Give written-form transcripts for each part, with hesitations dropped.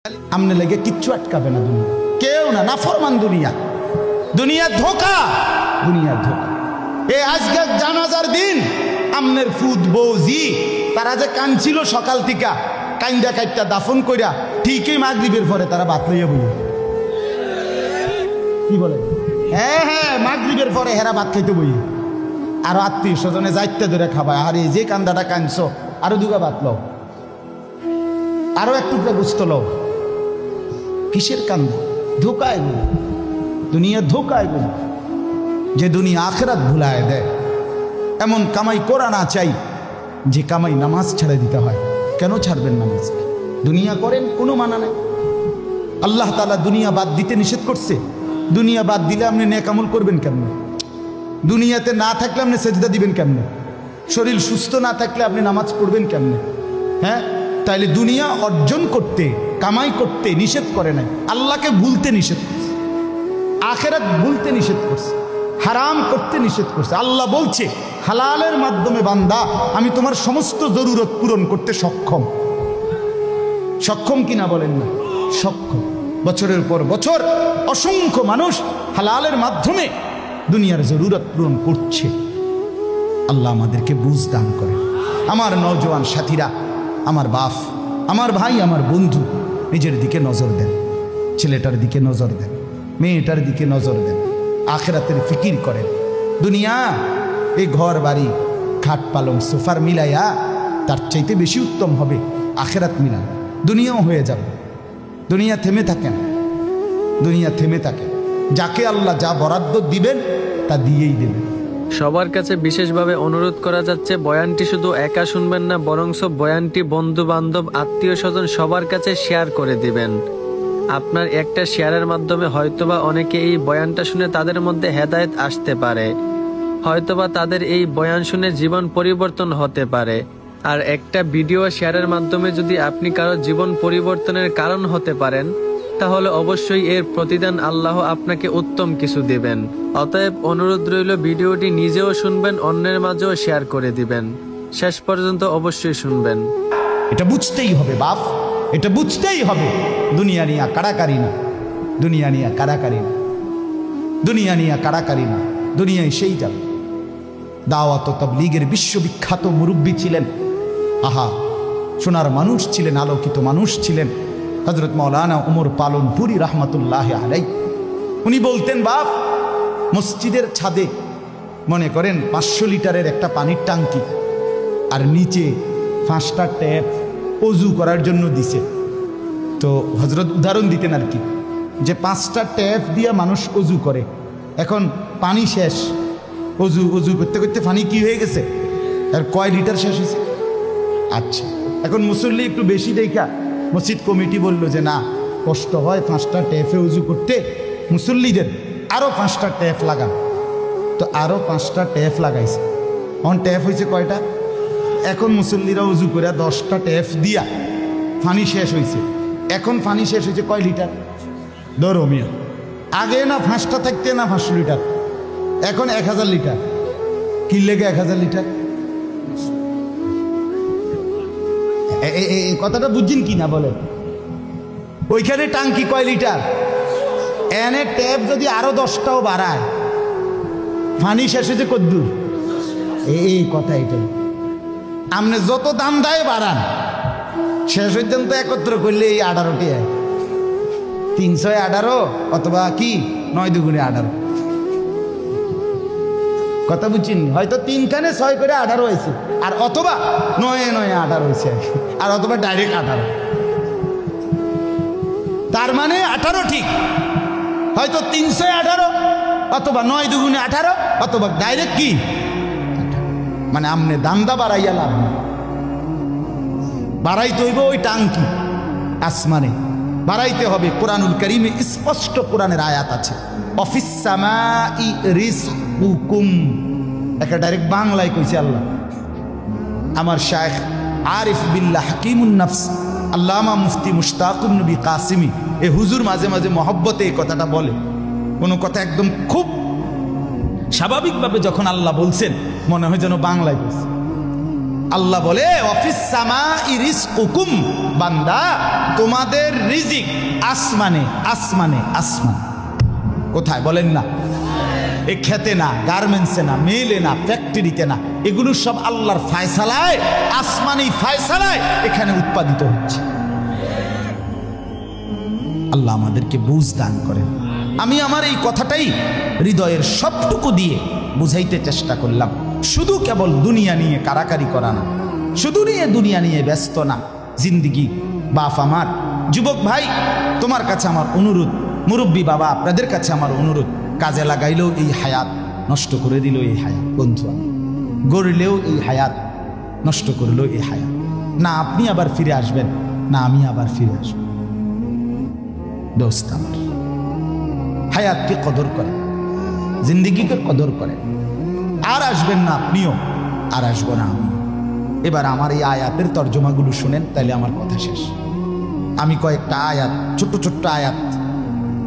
আমনে লেগে কিচ্ছু আটকাবে না দুনিয়া, কেউ না, নাফরমান দুনিয়া, দুনিয়া ধোকা, দুনিয়া ধোকা। এই আজকে জানাজার দিন আমনের ফুদ বৌজি তারা যে কাঁদছিল সকাল থেকে, কাইন্দা কাইটটা দাফন কইরা ঠিকই মাগরিবের পরে তারা ভাত লইয়া বলি, কি বলে, হ্যাঁ হ্যাঁ মাগরিবের পরে হেরা ভাত খাইতে বই, আর আত্মীয় স্বজনে যাইতে ধরে খাবায়, আরে যে কান্দাটা কাঁদছো আরো দুগা ভাত লও, আরো এক টুকরা গুস্ত লও। কিসের কান্দা? ধোকা এগুলো, দুনিয়া ধোকা এগুলো, যে দুনিয়া আখেরাত ভুলায় দেয়। এমন কামাই করা না চাই যে কামাই নামাজ ছেড়ে দিতে হয়। কেন ছাড়বেন নামাজ? দুনিয়া করেন, কোনো মানা নাই। আল্লাহ তাআলা দুনিয়া বাদ দিতে নিষেধ করছে। দুনিয়া বাদ দিলে আপনি নেক আমল করবেন কেমনে? দুনিয়াতে না থাকলে আপনি সেজদা দিবেন কেমনে? শরীর সুস্থ না থাকলে আপনি নামাজ পড়বেন কেমনে? হ্যাঁ, তাইলে দুনিয়া অর্জন করতে, কামাই করতে নিষেধ করে নাই, আল্লাহকে ভুলতে নিষেধ করছে, আখেরাত ভুলতে নিষেধ করছে, হারাম করতে নিষেধ করছে। আল্লাহ বলছে হালালের মাধ্যমে বান্দা আমি তোমার সমস্ত জরুরত পূরণ করতে সক্ষম। সক্ষম কিনা বলেন না? সক্ষম। বছরের পর বছর অসংখ্য মানুষ হালালের মাধ্যমে দুনিয়ার জরুরত পূরণ করছে। আল্লাহ আমাদেরকে বুঝ দান করে। আমার নওজোয়ান সাথীরা, আমার বাপ, আমার ভাই, আমার বন্ধু, নিজের দিকে নজর দেন, ছেলেটার দিকে নজর দেন, মেয়েটার দিকে নজর দেন, আখেরাতের ফিকির করেন। দুনিয়া এই ঘর বাড়ি খাট পালং সোফার মিলাইয়া তার চাইতে বেশি উত্তম হবে আখেরাত মিলান। দুনিয়াও হয়ে যাবে, দুনিয়া থেমে থাকেন, দুনিয়া থেমে থাকে। যাকে আল্লাহ যা বরাদ্দ দিবেন তা দিয়েই দেবেন। সবার কাছে বিশেষভাবে অনুরোধ করা যাচ্ছে, বয়ানটি শুধু একা শুনবেন না, বরংস বয়ানটি বন্ধু বান্ধব, আত্মীয় স্বজন সবার কাছে শেয়ার করে দিবেন। আপনার একটা শেয়ারের মাধ্যমে হয়তোবা অনেকে এই বয়ানটা শুনে তাদের মধ্যে হেদায়েত আসতে পারে, হয়তোবা তাদের এই বয়ান শুনে জীবন পরিবর্তন হতে পারে। আর একটা ভিডিও শেয়ারের মাধ্যমে যদি আপনি কারো জীবন পরিবর্তনের কারণ হতে পারেন, তাহলে অবশ্যই এর প্রতিদান আল্লাহ আপনাকে উত্তম কিছু দিবেন। অতএব অনুরোধ রইল, ভিডিওটি নিজেও শুনবেন, অন্যের মাঝেও শেয়ার করে দিবেন। শেষ পর্যন্ত অবশ্যই শুনবেন। এটা বুঝতেই হবে বাপ, এটা বুঝতেই হবে। দুনিয়া নিয়ে কাড়াকাড়ি না, দুনিয়া নিয়ে কাড়াকাড়ি না, দুনিয়া নিয়ে কাড়াকাড়ি না, দুনিয়ায় সেই যাবে। দাওয়াত ও তাবলীগের বিশ্ববিখ্যাত মুরব্বী ছিলেন, আহা সোনার মানুষ ছিলেন, আলোকিত মানুষ ছিলেন হযরত মাওলানা উমর পালনপুরি রাহমাতুল্লাহি আলাইহি। উনি বলতেন, বাপ মসজিদের ছাদে মনে করেন 500 লিটারের একটা পানির ট্যাঙ্কি, আর নিচে 5টা ট্যাপ অজু করার জন্য দিছে। তো হযরত উদাহরণ দিতেন আর কি, যে 5টা ট্যাপ দিয়ে মানুষ অজু করে, এখন পানি শেষ, অজু অজু করতে করতে পানি কি হয়ে গেছে, আর কয় লিটার শেষ হয়েছে। আচ্ছা, এখন মুসল্লি একটু বেশি দেখা মসজিদ কমিটি বলল যে না, কষ্ট হয় 5টা ট্যাপে উজু করতে, মুসল্লিদের আরও 5টা ট্যাপ লাগান। তো আরও 5টা ট্যাপ লাগাইছে। এখন ট্যাপ হয়েছে কয়টা? এখন মুসল্লিরা উজু করে 10টা ট্যাপ দিয়া পানি শেষ হয়েছে। এখন পানি শেষ হয়েছে কয় লিটার? ধরো মিয়া, আগে না 5টা থাকতে না 500 লিটার, এখন 1000 লিটার। কি লেগে 1000 লিটার? এই কথাটা বুঝছেন কি না বলেন? ওইখানে টাঙ্কি কয় লিটার, এনে ট্যাপ যদি আরো 10টাও বাড়ায়, পানি শেষ হয়েছে কদ্দুর? এই কথা এটাই। আপনি যত দাম দেয় বাড়ান, শেষ পর্যন্ত একত্র করলে এই 18টি 318 অথবা কি 9 দুগুণে 18। কথা বুঝছেন? হয়তো 3খানে 6 করে 18 হয়েছে, আর অথবা 9 9 18 হয়েছে, আর অথবা ডাইরেক্ট 18। তার মানে 18 ঠিক, হয়তো 318 অথবা 9 দুগুণে 18 অথবা ডাইরেক্ট কি, মানে আমনে দামদা বাড়াইয়া লাভ না। বাড়াইতে হইব ওই টাঙ্কি আসমানে, বাড়াইতে হবে। কোরআনুল কারীমে স্পষ্ট কোরআনের আয়াত আছে, অফিস সামাই রিজকুকুম, একটা ডাইরেক্ট বাংলায় কইছে আল্লাহ। আমার শায়েখ আরিফ বিল্লাহ হাকিমুন নফস আল্লামা মুফতি মুশতাকুন নবী কাসিমি, এ হুজুর মাঝে মাঝে মহব্বতে এই কথাটা বলে। কোনো কথা একদম খুব স্বাভাবিকভাবে যখন আল্লাহ বলছেন, মনে হয় যেন বাংলায় বলছে। আল্লাহ বলে অফিস সামাই রিজকুকুম, বান্দা তোমাদের রিজিক আসমানে আসমানে আসমান। কোথায় বলেন না? এ খেতে না, গার্মেন্টসে না, মেলে না, ফ্যাক্টরিতে না, এগুলো সব আল্লাহর ফায়সালায়, আসমানি ফায়সালায় এখানে উৎপাদিত হচ্ছে। আল্লাহ আমাদেরকে বুঝ দান করেন। আমি আমার এই কথাটাই হৃদয়ের সবটুকু দিয়ে বুঝাইতে চেষ্টা করলাম। শুধু কেবল দুনিয়া নিয়ে কারাকারি করা না, শুধু দুনিয়া নিয়ে ব্যস্ত না জিন্দিগি। বাপ আমার, যুবক ভাই, তোমার কাছে আমার অনুরোধ, মুরব্বী বাবা আপনাদের কাছে আমার অনুরোধ, কাজে লাগাইলেও এই হায়াত, নষ্ট করে দিল এই হায়াত। বন্ধু গড়লেও এই হায়াত, নষ্ট করলেও এই হায়াত। না আপনি আবার ফিরে আসবেন, না আমি আবার ফিরে আসবো। দোস্ত আমার, হায়াতকে কদর করে, জিন্দিগিকে কদর করে। আর আসবেন না আপনিও, আর আসবো না আমি। এবার আমার এই আয়াতের তর্জমাগুলো শুনেন, তাইলে আমার কথা শেষ। আমি কয়েকটা আয়াত, ছোট্ট ছোট্ট আয়াত,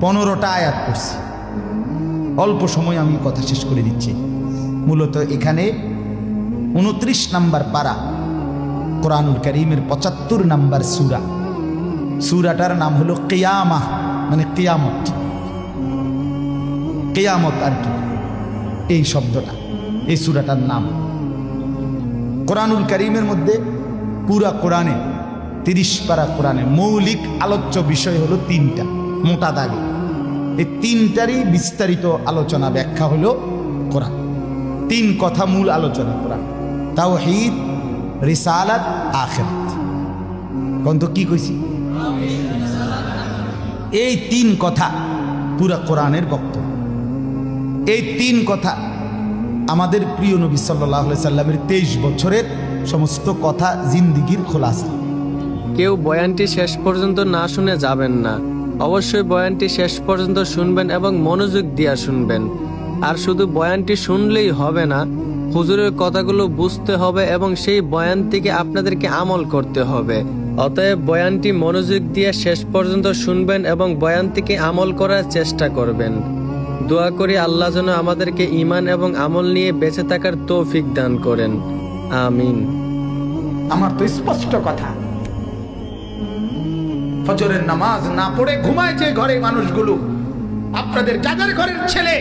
15টা আয়াত পড়ছি। অল্প সময় আমি কথা শেষ করে দিচ্ছি। মূলত এখানে 29 নম্বর পারা, কোরআনুল কারীমের 75 নম্বর সূরা। সূরাটার নাম হলো কিয়ামাহ, মানে কিয়ামত। কিয়ামত আর কি, এই শব্দটা, এই সূরাটার নাম। কোরআনুল কারীমের মধ্যে পুরা কোরআনে 30 পারা কোরআনে মৌলিক আলোচ্য বিষয় হলো 3টা, মোটা দাগে। এই 3টারই বিস্তারিত আলোচনা, ব্যাখ্যা হলো কোরআন। 3 কথা মূল আলোচনা কোরআন: তাওহীদ, রিসালাত, আখিরাত। কোন তো কি কইছি? এই 3 কথা পুরা কোরআনের বক্তব্য। এই 3 কথা আমাদের প্রিয় নবী সাল্লাল্লাহু আলাইহি সাল্লামের 23 বছরের সমস্ত কথা, জিন্দিগির খোলাসা। কেউ বয়ানটি শেষ পর্যন্ত না শুনে যাবেন না। অবশ্যই বয়ানটি শেষ পর্যন্ত শুনবেন এবং মনোযোগ দিয়ে শুনবেন। আর শুধু বয়ানটি শুনলেই হবে না, হুজুরের কথাগুলো বুঝতে হবে এবং সেই বয়ান থেকে আপনাদেরকে আমল করতে হবে। অতএব বয়ানটি মনোযোগ দিয়ে শেষ পর্যন্ত শুনবেন এবং বয়ান থেকে আমল করার চেষ্টা করবেন। দোয়া করি আল্লাহ যেন আমাদেরকে ঈমান এবং আমল নিয়ে বেঁচে থাকার তৌফিক দান করেন, আমিন। আমার তো স্পষ্ট কথা, ফজরের নামাজ না পড়ে ঘুমায় যে ঘরে মানুষগুলো, আপনাদের যাদের ঘরের ছেলে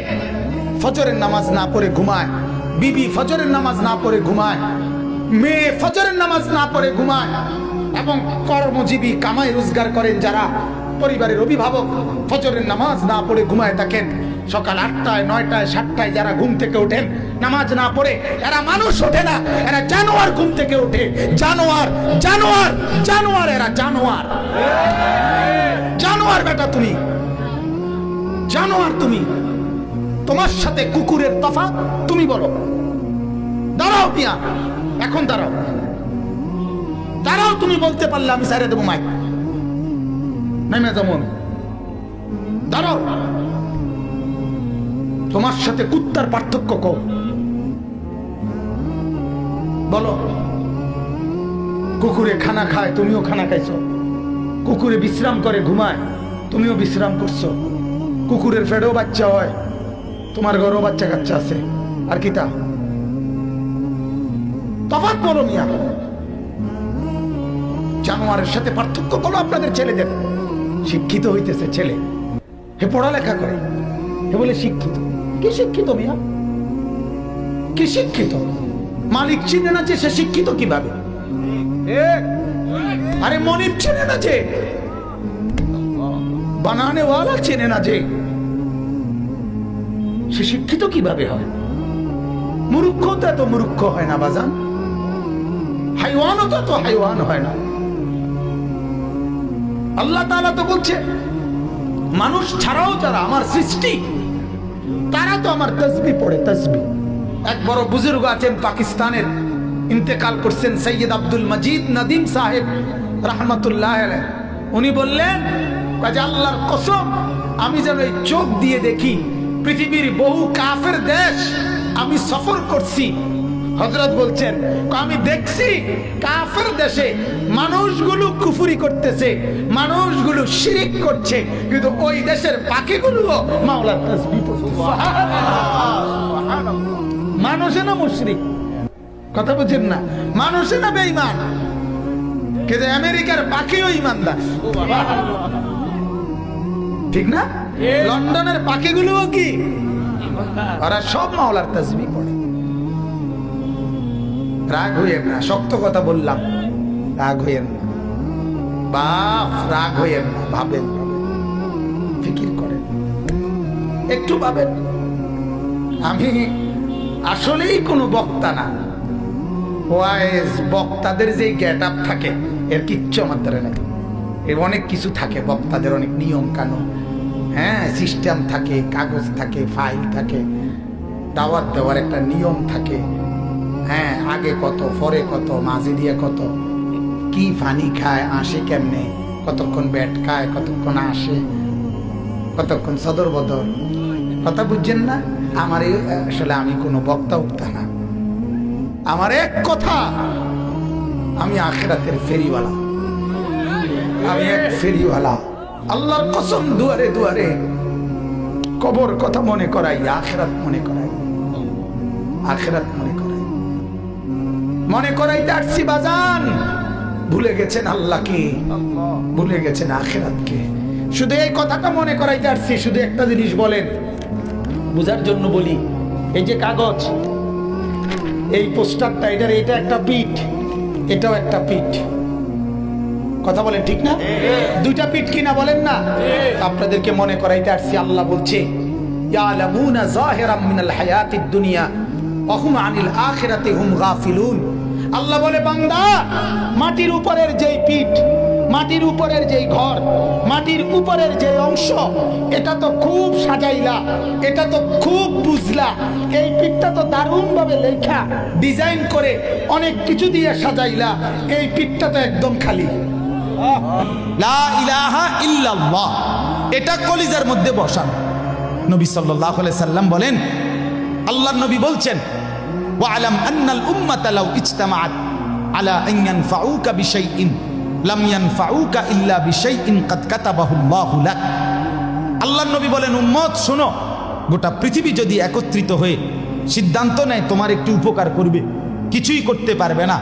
ফজরের নামাজ না পড়ে ঘুমায়, বিবি ফজরের নামাজ না পড়ে ঘুমায়, মেয়ে ফজরের নামাজ না পড়ে ঘুমায়, এবং কর্মজীবী কামাই রোজগার করেন যারা, পরিবারের অভিভাবক ফজরের নামাজ না পড়ে ঘুমায় থাকেন, সকাল 8টায় 9টায় 7টায় যারা ঘুম থেকে ওঠেন নামাজ না পড়ে, এরা মানুষ ওঠে না, এরা জানোয়ার ঘুম থেকে ওঠে। জানোয়ার, জানোয়ার, জানোয়ার, এরা জানোয়ার। জানোয়ার বেটা তুমি, জানোয়ার তুমি। তোমার সাথে কুকুরের তফাৎ তুমি বলো? দাঁড়াও পিয়া, এখন দাঁড়াও, দাঁড়াও। তুমি বলতে পারলে আমি সাইরে দেবো মাইক, নেমে যেমন দাঁড়াও। তোমার সাথে কুত্তার পার্থক্য কও, বলো। কুকুরে খানা খায়, তুমিও খানা খাইছো। কুকুরে বিশ্রাম করে ঘুমায়, তুমিও বিশ্রাম করছো। কুকুরের ফেডেও বাচ্চা হয়, তোমার ঘরেও বাচ্চা কাচ্চা আছে। আর কি তা তফাৎ বলো মিয়া। জানোয়ারের সাথে পার্থক্য করো আপনাদের ছেলেদের। শিক্ষিত হইতেছে ছেলে, হে পড়ালেখা করে, হে বলে শিক্ষিত। কি শিক্ষিত মিয়া? কি শিক্ষিত? মালিক চিনে না যে সে শিক্ষিত কিভাবে? আরে মনিব চেনে না যে, বানানে ওয়ালা চেনে না যে, সে শিক্ষিত কিভাবে হয়? মূর্খ তো এত মূর্খ হয় না বাজান, হাইওয়ানও তো এত হাইওয়ান হয় না। আল্লাহ তাআলা তো বলছে মানুষ ছাড়াও যারা আমার সৃষ্টি তারা তো আমার তাসবিহ পড়ে। তাসবিহ। এক বড় বুজুর্গ আছেন পাকিস্তানের, ইন্তেকাল করছেন, সৈয়দ আব্দুল মজিদ নদীম সাহেব রাহমাতুল্লাহ আলাইহি। উনি বললেন, আল্লাহর কসম, আমি যেন এই চোখ দিয়ে দেখি পৃথিবীর বহু কাফের দেশ আমি সফর করছি। হযরত বলছেন, আমি দেখছি কাফের দেশে মানুষগুলো কুফরি করতেছে, মানুষগুলো শিরিক করছে, কিন্তু ওই দেশের পাখিগুলো মাওলার তাসবিহ পড়ছে। সুবহানাল্লাহ। মানুষে না মুশরিক, কথা বুঝেন না? মানুষে না বেঈমান, কিন্তু আমেরিকার পাখিও ইমানদার, ঠিক না? লন্ডনের পাখিগুলোও কি, ওরা সব মাওলার তাসবিহ পড়ে। রাগ হইয়েন না, শক্ত কথা বললাম, রাগ হইয়েন না বাপ, রাগ হইয়েন না, ভাবেন, ফিকির করেন, একটু ভাবেন। আমি আসলেই কোনো বক্তা না, ওয়াইজ বক্তাদের যে গেট আপ থাকে এর কিচ্ছু আমার দ্বারা নাই। এর অনেক কিছু থাকে, বক্তাদের অনেক নিয়ম কানুন, হ্যাঁ, সিস্টেম থাকে, কাগজ থাকে, ফাইল থাকে, দাওয়াত দেওয়ার একটা নিয়ম থাকে, হ্যাঁ, আগে কত পরে কত, মাঝে দিয়ে কত, কি পানি খায়, আসে কেমনে, কতক্ষণ ব্যাট খায়, কতক্ষণ আসে, কতক্ষণ সদর বদর, কথা বুঝছেন না? আমার আসলে আমি কোনো বক্তা উক্তা না, আমার এক কথা, আমি আখিরাতের ফেরিওয়ালা, আমি এক ফেরিওয়ালা। আল্লাহর কসম, দুয়ারে দুয়ারে কবর কথা মনে করাই, আখিরাত মনে করাই, আখিরাত মনে করাই, মনে করাইতে আসছি বাজান। ভুলে গেছেন আল্লাহকে, ভুলে গেছেন আখিরাতকে। শুধু এই কথাটা মনে করাইতে আসছি। শুধু একটা জিনিস বলেন, বুঝার জন্য বলি, এই যে কাগজ, এই পোস্টারটা, এটা একটা পিঠ, এটাও একটা পিঠ, কথা বলেন ঠিক না? দুইটা পিঠ কিনা বলেন না? আপনাদেরকে মনে করাইতে আসছি, আল্লাহ বলছে ইয়ালামুনা যাহিরাম মিনাল হায়াতিদ দুনিয়া ওয়া হুম আনিল আখিরাতি হুম গাফিলুন। আল্লাহ বলে, বান্দা, মাটির উপরের যেই পিঠ, মাটির উপরের যেই ঘর, মাটির উপরের যে অংশ, এটা তো খুব সাজাইলা, এটা তো খুব বুঝলা, এই পিঠটা তো দারুণ ভাবে লেখা ডিজাইন করে অনেক কিছু দিয়ে সাজাইলা, এই পিঠটা তো একদম খালি। লা ইলাহা ইল্লাল্লাহ, এটা কলিজার মধ্যে বসানো। নবী সাল্লাল্লাহু আলাইহি সাল্লাম বলেন, আল্লাহর নবী বলছেন, ওয়ালাম আন্নাল উম্মাতা লাউ ইজতামাআত আলা আন ইয়ানফাউকা বিশাইইন লাম ইয়ানফাউকা ইল্লা বিশাইইন কাদ কাতাবাহু আল্লাহু লাক। আল্লাহর নবী বলেন, উম্মত শোনো, গোটা পৃথিবী যদি একত্রিত হয়ে সিদ্ধান্ত নেয় তোমার একটি উপকার করবে, কিছুই করতে পারবে না,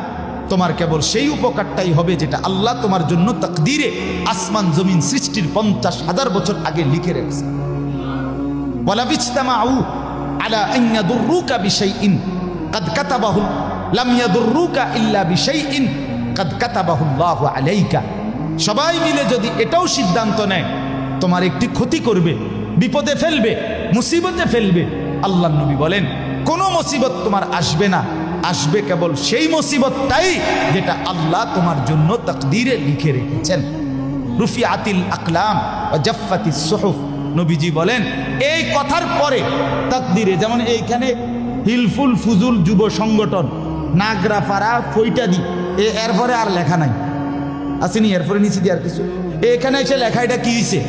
তোমার কেবল সেই উপকারটাই হবে যেটা আল্লাহ তোমার জন্য তাকদীরে আসমান জমিন সৃষ্টির 50,000 বছর আগে লিখে রেখেছে। ওয়ালা বিজতামাউ আলা আন ইয়াদুররুকা বিশাইইন কাদ কাতাবাহু লাম ইয়াদুররুকা ইল্লা বিশাইইন কাদ কাতাবাহু আল্লাহু আলাইকা। সবাই মিলে যদি এটাও সিদ্ধান্ত নেয় তোমার একটি ক্ষতি করবে, বিপদে ফেলবে, মুসিবতে ফেলবে, আল্লাহর নবী বলেন কোনো মুসিবত তোমার আসবে না, আসবে কেবল সেই মুসিবতটাই যেটা আল্লাহ তোমার জন্য তাকদীরে লিখে রেখেছেন। রুফিআতিল আকলাম ওয়া জাফফাতিস সুহুফ। নবীজি বলেন, এই কথার পরে তাকদীরে, যেমন এইখানে হিলফুল ফুজুল যুব সংগঠন নাগরাপাড়া ফইটাদি, এরপরে আর লেখা নাই, আসেনি, এরপরে নিচে দিয়ে আর কিছু, এখানে এসে লেখা, এটা কি হয়েছে,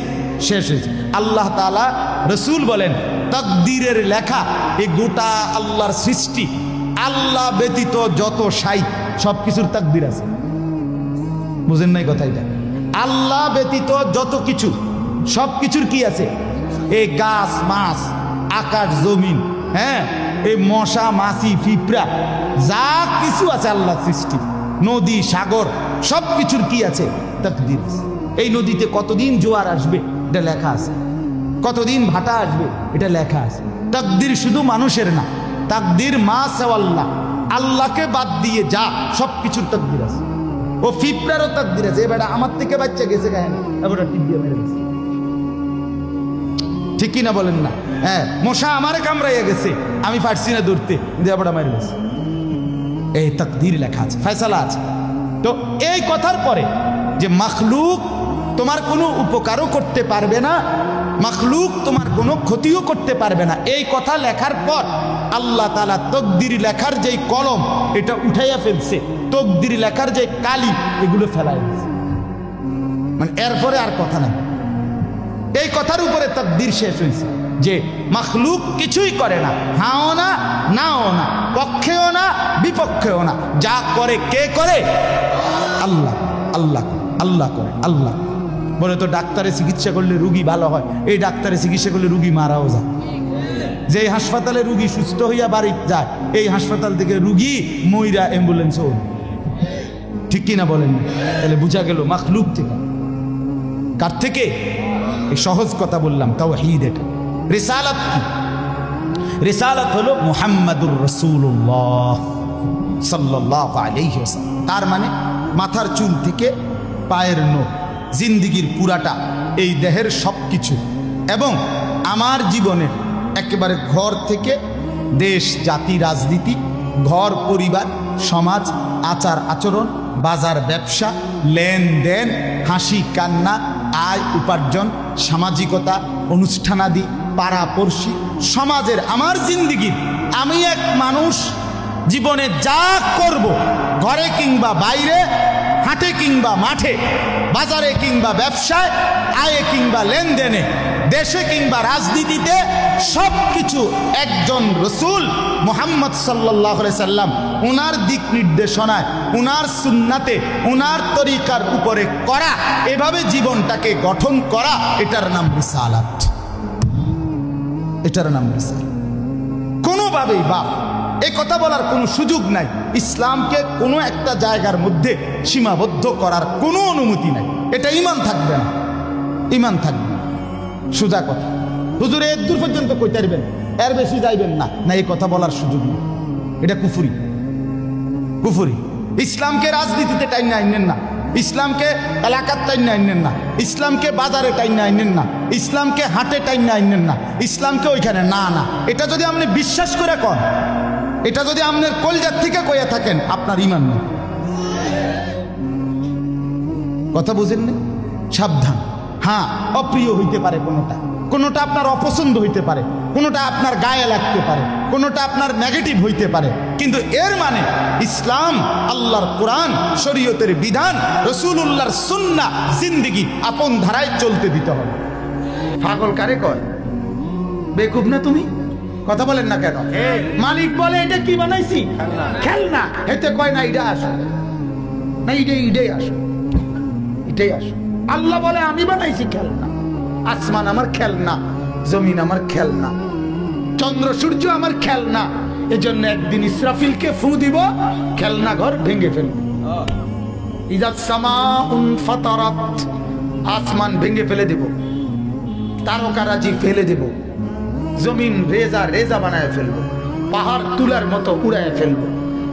শেষ হয়েছে। আল্লাহ তাআলা, রসুল বলেন, তাকদীরের লেখা, এই গোটা আল্লাহর সৃষ্টি, আল্লাহ ব্যতীত যত সাই সব কিছুর তাকদীর আছে। বুঝেন নাই কথা? এটা আল্লাহ ব্যতীত যত কিছু, সব কিছুর কি আছে? এই গাছ মাছ, আকাশ জমিন, হ্যাঁ, এই মশা মাছি পিঁপড়া, যা কিছু আছে আল্লাহ সৃষ্টি, নদী সাগর, সব কিছুর কি আছে? তাকদীর আছে। এই নদীতে কতদিন জোয়ার আসবে এটা লেখা আছে, কতদিন ভাটা আসবে এটা লেখা আছে। তাকদীর শুধু মানুষের না, তাকদীর মা সেওয়াল্লাহ, আল্লাহকে বাদ দিয়ে যা সব কিছুর তাকদীর আছে। ও পিঁপড়ারও তাকদীর আছে, এবার আমার থেকে বাচ্চা গেছে গায়ে না, এবার টিপ দিয়ে মেরে গেছে, ঠিক কিনা বলেন না? হ্যাঁ, মশা আমারে কামড়াইয়া গেছে, আমি পারছি না ধরতে, দেবটা মেরে গেছে। এই তাকদীর লেখা আছে, ফয়সালা আছে। তো এই কথার পরে যে মাখলুক তোমার কোনো উপকারও করতে পারবে না, মাখলুক তোমার কোনো ক্ষতিও করতে পারবে না, এই কথা লেখার পর আল্লাহ তাআলা তাকদীর লেখার যেই কলম এটা উঠাইয়া ফেলছে, তাকদীর লেখার যে কালি এগুলো ফেলাই দিয়েছে, মানে এরপরে আর কথা নাই। এই কথার উপরে তাকদীর শেষ হয়েছে যে মাখলুক কিছুই করে না, হাও না নাও না, পক্ষেও না বিপক্ষেও না, যা করে কে করে? আল্লাহ। আল্লাহ আল্লাহ করে, আল্লাহ। বলে তো ডাক্তারে চিকিৎসা করলে রুগী ভালো হয়, এই ডাক্তারে চিকিৎসা করলে রুগী মারাও যায়, যে হাসপাতালে রুগী সুস্থ হইয়া বাড়ি যায়, এই হাসপাতাল থেকে রুগী মইরা অ্যাম্বুলেন্স ও, ঠিক কিনা বলেন? তাহলে বুঝা গেল মাখলুক থেকে। কার থেকে? এই সহজ কথা বললাম, তাওহীদ। এটা রিসালাত কি? রিসালাত হলো মুহাম্মাদুর রাসূলুল্লাহ সাল্লাল্লাহু আলাইহি ওয়াসাল্লাম। তার মানে মাথার চুল থেকে পায়ের নখ, জিন্দিগির পুরাটা, এই দেহের সব কিছু, এবং আমার জীবনের একেবারে ঘর থেকে দেশ, জাতি, রাজনীতি, ঘর, পরিবার, সমাজ, আচার আচরণ, বাজার, ব্যবসা, লেনদেন, হাসি কান্না, আয় উপার্জন, সামাজিকতা, অনুষ্ঠানাদি, পাড়াপড়শি, সমাজের আমার জিন্দিগির, আমি এক মানুষ জীবনে যা করব, ঘরে কিংবা বাইরে, হাটে কিংবা মাঠে, বাজারে কিংবা ব্যবসায়, আয়ে কিংবা লেনদেনে, দেশে কিংবা রাজনীতিতে, সব কিছু একজন রসুল মুহাম্মদ সাল্লাল্লাহু আলাইহি সাল্লাম ওনার দিক নির্দেশনায়, ওনার সুন্নাতে, ওনার তরিকার উপরে করা, এভাবে জীবনটাকে গঠন করা, এটার নাম রিসালাত। এটার নাম রিসালাত। কোনোভাবেই বাপ এই কথা বলার কোনো সুযোগ নাই। ইসলামকে কোনো একটা জায়গার মধ্যে সীমাবদ্ধ করার কোনো অনুমতি নাই। এটা ঈমান থাকবে না, ঈমান থাকবে না। সোজা কথা। হুজুর এর দূর পর্যন্ত কইতে পারবেন, এর বেশি যাইবেন না, না, এই কথা বলার সুযোগ নেই। এটা কুফরি, কুফরি। ইসলামকে রাজনীতিতে টাইনা আইনেন না, ইসলামকে এলাকার টাইনা আইনেন না, ইসলামকে বাজারে টাইনা আইনেন না, ইসলামকে হাটে টাইনা আইনেন না, ইসলামকে ওইখানে না, না। এটা যদি আপনি বিশ্বাস করে কন, এটা যদি আপনার কলজার থেকে কইয়া থাকেন, আপনার ঈমান নেই। কথা বুঝেন না? সাবধান। হ্যাঁ, অপ্রিয় হইতে পারে কোনোটা, কোনোটা আপনার অপছন্দ হইতে পারে, কোনোটা আপনার গায়ে লাগতে পারে, কোনোটা আপনার নেগেটিভ হইতে পারে, কিন্তু এর মানে ইসলাম, আল্লাহর কোরআন, শরীয়তের বিধান, রাসূলুল্লাহর সুন্নাহ, জিন্দেগি আপন ধারায় চলতে দিতে হবে। পাগল কারে কয়? বেকুব না তুমি? কথা বলেন না কেন? মালিক বলে এটা কি বানাইছি? খেলনা। এতে কয় না এটা আসো, না ইডেই আসো, এটাই আসো। আল্লাহ বলে আমি বানাইছি খেলনা। আসমান আমার খেলনা, জমিন আমার খেলনা, চন্দ্র সূর্য আমার খেলনা। এজন্য একদিন ইসরাফিলকে ফু দিব, খেলনা ঘর ভেঙে ফেলব। ইযাস সামাউন ফাতারাত, আসমান ভেঙে ফেলে দেব, তারকারাজি ফেলে দেব, জমিন রেজা রেজা বানায় ফেলবো, পাহাড় তুলার মতো উড়ায় ফেলবো,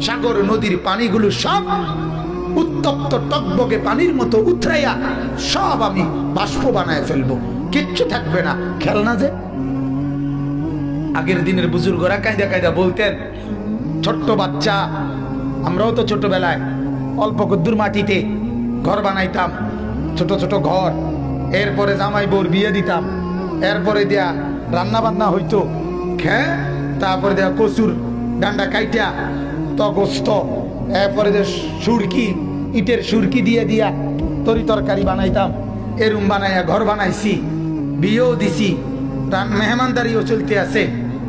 সাগর নদীর পানিগুলো সব উত্তপ্ত টকবগে পানির মতো উথরাইয়া সব আমি বাষ্প বানায় ফেলবো, কিচ্ছু থাকবে না। খেলনা যে আগের দিনের বুজুর্গরা কায়দা কায়দা বলতেন, ছোট্ট বাচ্চা, আমরাও তো ছোটবেলায় অল্প কদ্দুর মাটিতে ঘর বানাইতাম, ছোট ছোট ঘর। এরপরে জামাই বউর বিয়ে দিতাম, এরপরে দেয়া রান্না বান্না হইতো, হ্যাঁ, তারপরে দেয়া কচুর ডান্ডা কাইটা তো গোস্ত, এরপরে যে সুরকি, ইটের সুরকি দিয়ে দিয়া তরি তরকারি বানাইতাম। এরুম বানাইয়া ঘর বানাইছি, বিয়েও দিছি, মেহমানদারিও চলতে আছে।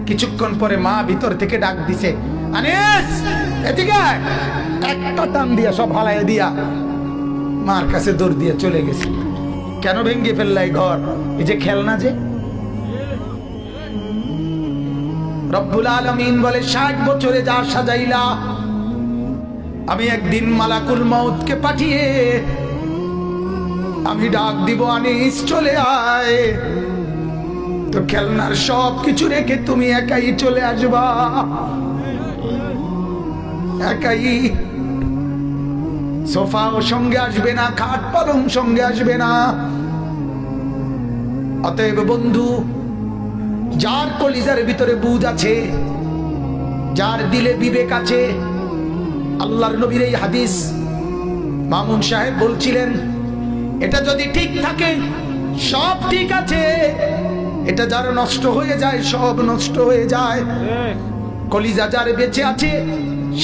কিছুক্ষণ পরে মা ভিতর থেকে ডাক দিছে, আনিস এদিকে আয়। একটা টান দিয়া সব হালাইয়া দিয়া মার কাছে দৌড় দিয়ে চলে গেছি। কেন ভেঙ্গে ফেললাই ঘর? এই যে খেলনা যে। রব্বুল আলামিন বলে 60 বছরে যা সাজাইলা, আমি একদিন মালাকুল মউতকে পাঠিয়ে আমি ডাক দিব, আনিস চলে আয়। তো খেলনার সব কিছু রেখে তুমি একাই চলে আসবা, একাই। সোফাও সঙ্গে আসবে না, খাট পালং সঙ্গে আসবে না। অতএব বন্ধু, যার কলিজার ভিতরে বুঝ আছে, যার দিলে বিবেক আছে, আল্লাহর নবীর এই হাদিস মামুন সাহেব বলছিলেন, এটা যদি ঠিক থাকে সব ঠিক আছে, এটা যার নষ্ট হয়ে যায় সব নষ্ট হয়ে যায়। কলিজা যার বেঁচে আছে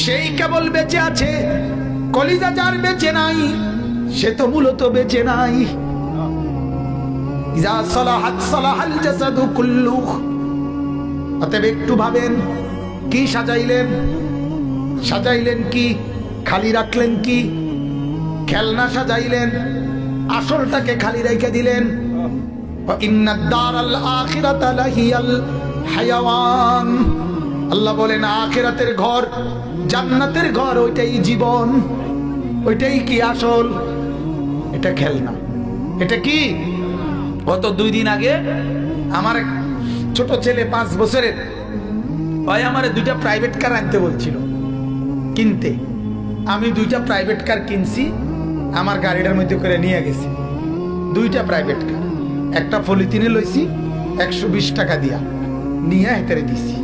সেই কেবল বেঁচে আছে, কলিজা যার বেঁচে নাই সে তো মূলত বেঁচে নাই। ইযা সালাহাত সালাহাল জাসাদু কুল্লুহু। অতএব একটু ভাবেন, কি সাজাইলেন? সাজাইলেন কি? খালি রাখলেন কি? খেলনা সাজাইলেন, আসলটাকে খালি রেখে দিলেন। ইন্নাদ দারাল আখিরাতা লাহিয়াল হায়াওয়ান। আল্লাহ বলেন আখিরাতের ঘর, জান্নাতের ঘর, ওইটাই জীবন, ওইটাই কি আসল, এটা খেলনা। এটা কি? গত 2 দিন আগে আমার এক ছোট ছেলে 5 বছরের, ভাই আমারে 2টা প্রাইভেট কার আনতে বলছিল কিনতে। আমি 2টা প্রাইভেট কার কিনছি, আমার গাড়িটার মধ্যে করে নিয়ে গেছি। 2টা প্রাইভেট কার, একটা পলিথিনে লইছি 120 টাকা দিয়া, নিয়ে হেতেরে দিছি।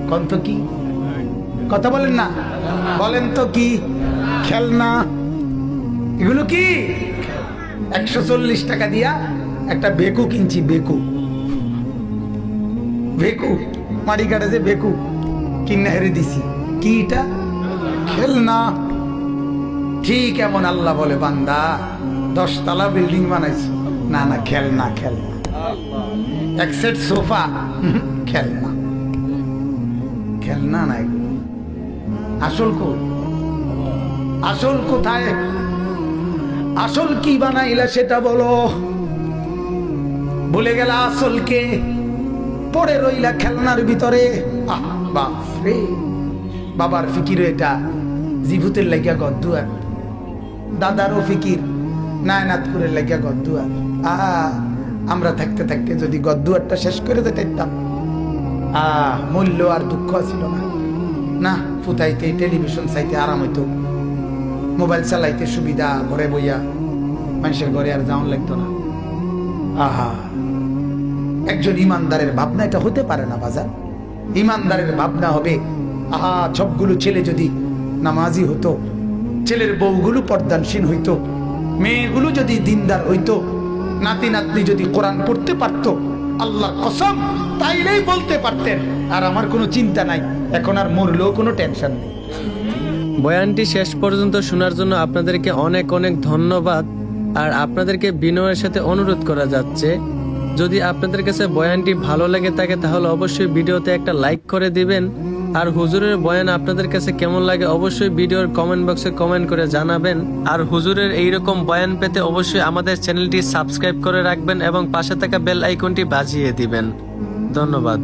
কোন তো কি কথা বলেন না, বলেন তো কি? খেলনা। এগুলো কি? 140 টাকা দিয়া একটা বেকু কিনছি, বেকু, বেকু মারি কাটে যে বেকু কিনে হেরে দিছি। কি এটা? খেলনা। ঠিক এমন আল্লাহ বলে বান্দা 10 তলা বিল্ডিং বানাইছো, না না খেলনা, খেলনা। এক সেট সোফা, খেলনা, খেলনা নাই। আসল কই? আসল কোথায়? আসল কি বানাইলা সেটা বলো। ভুলে গেলা আসলকে, পড়ে রইলা খেলনার ভিতরে। আহ বাপরে, বাবার ফিকির এটা, জিভুতের লাগিয়া গদ্দুয়ার, দাদারও ফিকির নায়নাথপুরের লাগিয়া গদ্দুয়ার। আমরা থাকতে থাকতে যদি গদ্দুয়ারটা শেষ করে দিতাম, মূল্য আর দুঃখ ছিল না। না, ফুটাইতে টেলিভিশন চাইতে আরাম হইতো, মোবাইল চালাইতে সুবিধা, ঘরে বইয়া মানুষের ঘরে আর যাওয়ান লাগতো না। আহা, একজন ইমানদারের ভাবনা এটা হতে পারে না বাজার। ইমানদারের ভাবনা হবে, আহা সবগুলো ছেলে যদি নামাজি হতো, ছেলের বউগুলো পর্দানসীন হইতো, মেয়েগুলো যদি দিনদার হইতো, নাতি নাতনি যদি কোরআন পড়তে পারতো, আল্লাহর কসম তাইলেই বলতে পারতেন আর আমার কোনো চিন্তা নাই, এখন আর মরলেও কোনো টেনশন নেই। বয়ানটি শেষ পর্যন্ত শোনার জন্য আপনাদেরকে অনেক অনেক ধন্যবাদ। আর আপনাদেরকে বিনয়ের সাথে অনুরোধ করা যাচ্ছে, যদি আপনাদের কাছে বয়ানটি ভালো লাগে থাকে তাহলে অবশ্যই ভিডিওতে একটা লাইক করে দিবেন। আর হুজুরের বয়ান আপনাদের কাছে কেমন লাগে অবশ্যই ভিডিওর কমেন্ট বক্সে কমেন্ট করে জানাবেন। আর হুজুরের এইরকম বয়ান পেতে অবশ্যই আমাদের চ্যানেলটি সাবস্ক্রাইব করে রাখবেন এবং পাশে থাকা বেল আইকনটি বাজিয়ে দিবেন। ধন্যবাদ।